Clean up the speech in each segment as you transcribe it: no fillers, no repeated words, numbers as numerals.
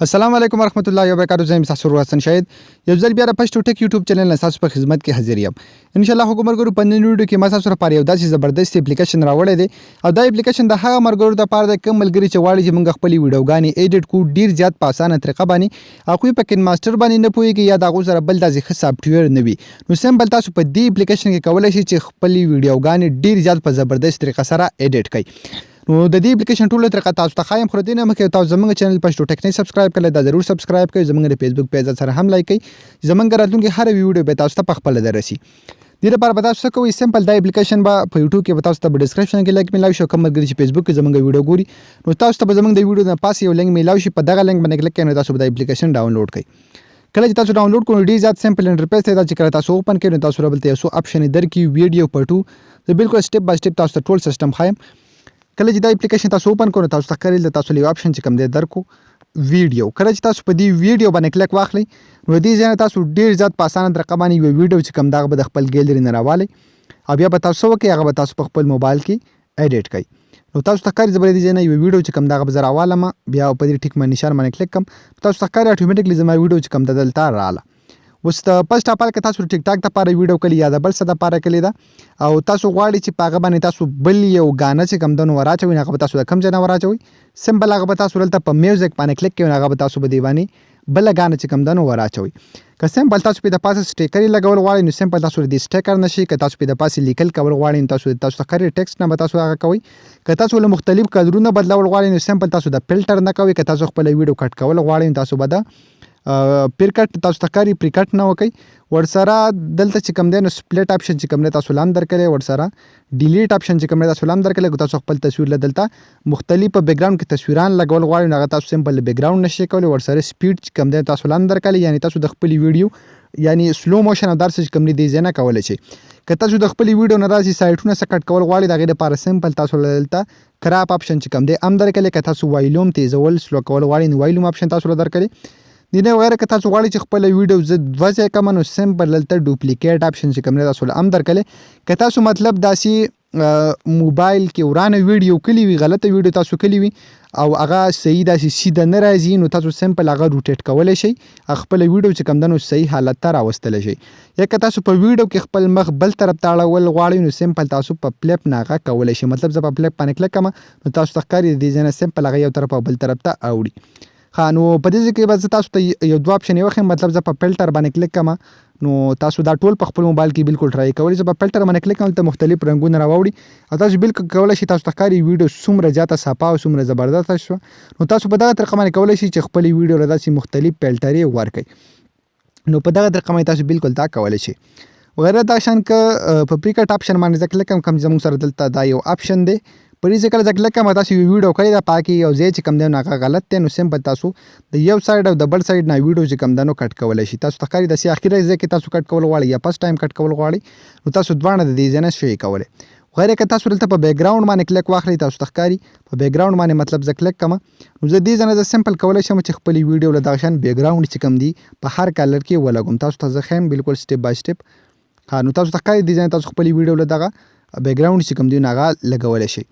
السلام علیکم ورحمت الله وبرکاتہ. زه تاسو سره حسن شاهد یو ځل بیا د پښتو ټیک یوټیوب چینل تاسو په خدمت کې حاضر یم. ان شاء الله حکومت ګورو په نن ویډیو کې ما تاسو سره یو داسې زبردست اپلیکیشن راوړی دی او دا اپلیکیشن د هغه مرګرو د پاره د کوم ملګری چې غواړي چې موږ خپل ویډیوګانې ایډیټ کړو ډیر زیات په اسانه طریقه باندې او په کین ماستر باندې نه پوهیږي یا د غو سره بل داسې ښه سافټویر نه وي نو سمبل تاسو په دې اپلیکیشن کې کولای شئ چې خپل ویډیوګانې ډیر زیات په زبردست طریقه سره ایډیټ کړئ. نو د دې اپلیکیشن ټول طریقه تاسو ته خایم خو دینه مخکې تاسو زموږ چینل پښتو ټیک نه سبسکرایب کړئ دا ضرور سبسکرایب کړئ زموږ د فیسبوک پیج سره هم لایک کړئ زموږ راتلونکي هر ویډیو به تاسو ته په خپل درسي. دې لپاره به تاسو کوئ سمپل دا اپلیکیشن به په یوټیوب کې به تاسو ته په ډسکرپشن کې لینک ملاوي شي کوم ملګری چې فیسبوک کې زموږ ویډیو ګوري نو تاسو ته به زموږ د ویډیو نه پاس یو لینک ملاوي شي په دغه لینک باندې کلیک کړئ نو تاسو به د اپلیکیشن ډاونلوډ کړئ. کله چې تاسو ډاونلوډ کړئ ډیر زیات سمپل انټرفیس دی چې کله تاسو اوپن کړئ نو تاسو رابطه یو څو اپشن درکې ویډیو پټو زه بالکل سټپ بای سټپ تاسو ته ټول سیستم خایم. کله چې دا اپلیکیشن تاسو اوپن کړئ تاسو ته کړئ تاسو له اپشن چې کوم دی درکو ویډیو کله چې تاسو په دې ویډیو باندې کلیک واخلئ نو دې ځای تاسو ډیر زیات په اسانه طریقه باندې یو ویډیو چې کوم دا به د خپل ګیلري نه راوالئ او بیا به تاسو وکړئ هغه به تاسو په خپل موبایل کې ایډیټ کړئ. نو تاسو ته کار زبر دي نه یو ویډیو چې کوم دا به زرا والم بیا په دې ټیک باندې نشان باندې کلیک کوم تاسو ته کار اتوماتیکلی زما ویډیو چې کوم دلته رااله. اوس د پسټ اپال کې تاسو ټیک ټاک ته پاره ویډیو کلی یا د بل څه د پاره کلی دا او تاسو غواړئ چې پاغه باندې تاسو بل یو غانه چې کوم دنو وراچوي هغه به تاسو د کم ځای وراچوي سمبل هغه به تاسو ولته په میوزیک باندې کلیک کوئ هغه به تاسو به دی باندې بل غانه چې کوم دنو وراچوي که سمبل تاسو په د پاسه سټیکر لګول غواړئ نو سمبل تاسو د سټیکر نشي که تاسو په د پاسه لیکل کول غواړئ تاسو ته ټیکسټ نه به تاسو هغه کوئ که تاسو له مختلف کلرونه بدلول غواړئ نو سمبل تاسو د فلټر نه کوئ که تاسو خپل ویډیو کټ کول غواړئ تاسو به د پیرکټ تاسو ته کاری پریکټ نه وکي ورسره دلته چې کوم دی نو سپلیټ اپشن چې کوم دی تاسو لام درکړئ ورسره ډیلیټ اپشن چې کوم دی تاسو لام درکړئ تاسو خپل تصویر لدلته مختلف په بیک گراوند کې تصویران لګول غواړئ هغه تاسو سمپل بیک گراوند نشئ کولی ورسره سپیډ چې کوم دی تاسو لام درکړئ یعنی تاسو د خپل ویډیو یعنی سلو موشن او درس چې کوم دی زنه کولای شئ که تاسو د خپل ویډیو نه راځي سایټونه سکټ کول غواړئ دغه لپاره سمپل تاسو دلته کراپ اپشن چې کوم دی ام درکړئ که تاسو وایلوم تیزول سلو کول غواړئ نو وایلوم اپشن تاسو درکړئ دینه وغیرہ که تاسو غواړئ چې خپل ویډیو زه دوه ځای کوم نو سمپل دلته ډوپلیکیټ اپشن چې کوم دی تاسو ام درکړئ که تاسو مطلب داسې موبایل کې ورانه ویډیو کلی وي غلطه ویډیو تاسو کلی وي او هغه صحیح داسې سیده نه راځي نو تاسو سمپل هغه روټیټ کولی شئ خپل ویډیو چې کوم دی نو صحیح حالت ته راوستلی شئ یا که تاسو په ویډیو کې خپل مخ بل طرف ته اړول غواړئ نو سمپل تاسو په فلپ نه هغه کولی شئ مطلب زه په فلپ باندې کلیک کوم نو تاسو ته ښکاري د دې ځای نه سمپل هغه یو طرف او بل طرف ته اوړي. نو په دې کې به تاسو ته یو دوه اپشن یو مطلب زه په فلټر باندې کلیک کوم نو تاسو دا ټول په خپل موبایل کې بالکل ټرای کوئ زه په فلټر باندې کلیک کوم ته مختلف رنگونه راوړي او تاسو بالکل کولای شئ تاسو ته ښکاري ویډیو څومره زیاته صفا او څومره زبردست شو نو تاسو په دغه طریقه باندې کولای شئ چې خپل ویډیو له داسې مختلف فلټرې ورکړئ نو په دغه طریقه باندې تاسو بالکل دا کولای شئ وغیرہ دا شان که په پریکټ اپشن باندې ځکه کلیک کوم زموږ سره دلته دا یو اپشن دی پر دې کله ځکه کوم تاسو یو ویډیو کړی دا پاکي او ځای چې کوم دی نو هغه غلط دی نو سمپل تاسو د یو سایډ او د بل سایډ نه ویډیو چې کوم دی نو کټ کولای شي تاسو ته کاری د سی اخیری ځای کې تاسو کټ کول غواړئ یا فرست ټایم کټ کول غواړئ نو تاسو دوه د دې ځنه شي کولای غیر که تاسو دلته په بیک گراوند باندې کلیک واخلئ تاسو ته کاری په بیک گراوند باندې مطلب ځکه کلیک کوم نو زه دې ځنه سمپل کولای شم چې خپل ویډیو له دغه شان بیک گراوند چې کوم دی په هر کلر کې ولګم تاسو ته زه خیم بالکل سټپ بای سټپ نو تاسو ته کاری دې ځنه تاسو خپل ویډیو له دغه بیک گراوند چې کوم دی هغه لګولای شئ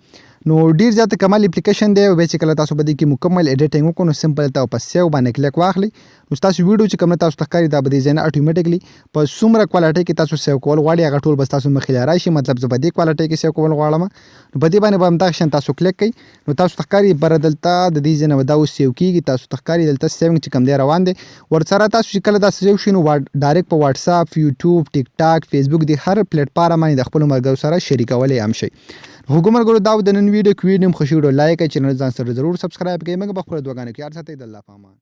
نو ډیر زیات کمال اپلیکیشن دی او به چې کله تاسو بده کې مکمل ایډیټینګ وکړو نو سمپل تاسو په سیو باندې کلیک واخلئ نو تاسو ویډیو چې کوم تاسو ته کاری دا بده ځنه اتوماتیکلی په څومره کوالټي کې تاسو سیو کول غواړئ هغه ټول بس تاسو مخې راشي مطلب زه بده کوالټي کې سیو کول غواړم نو بده باندې به دا شن تاسو کلیک کړئ نو تاسو ته کاری بردلته د دې ځنه دا سیو کیږي تاسو ته کاری دلته سیوینګ چې کوم دی روان دی ورسره تاسو چې کله دا سیو شینو ډایرکټ په واتس اپ یوټیوب ټیک ټاک فیسبوک دی هر پلیټ فارم باندې د خپل مرګ سره شریکولای هم شي. حکومت ګورو دا د نن ویډیو کې ویډیو خوشی ویډیو لایک کړئ چینل ځان سره ضرور سبسکرایب کړئ موږ په خپل دوګانو کې یار ساتئ د الله پامان.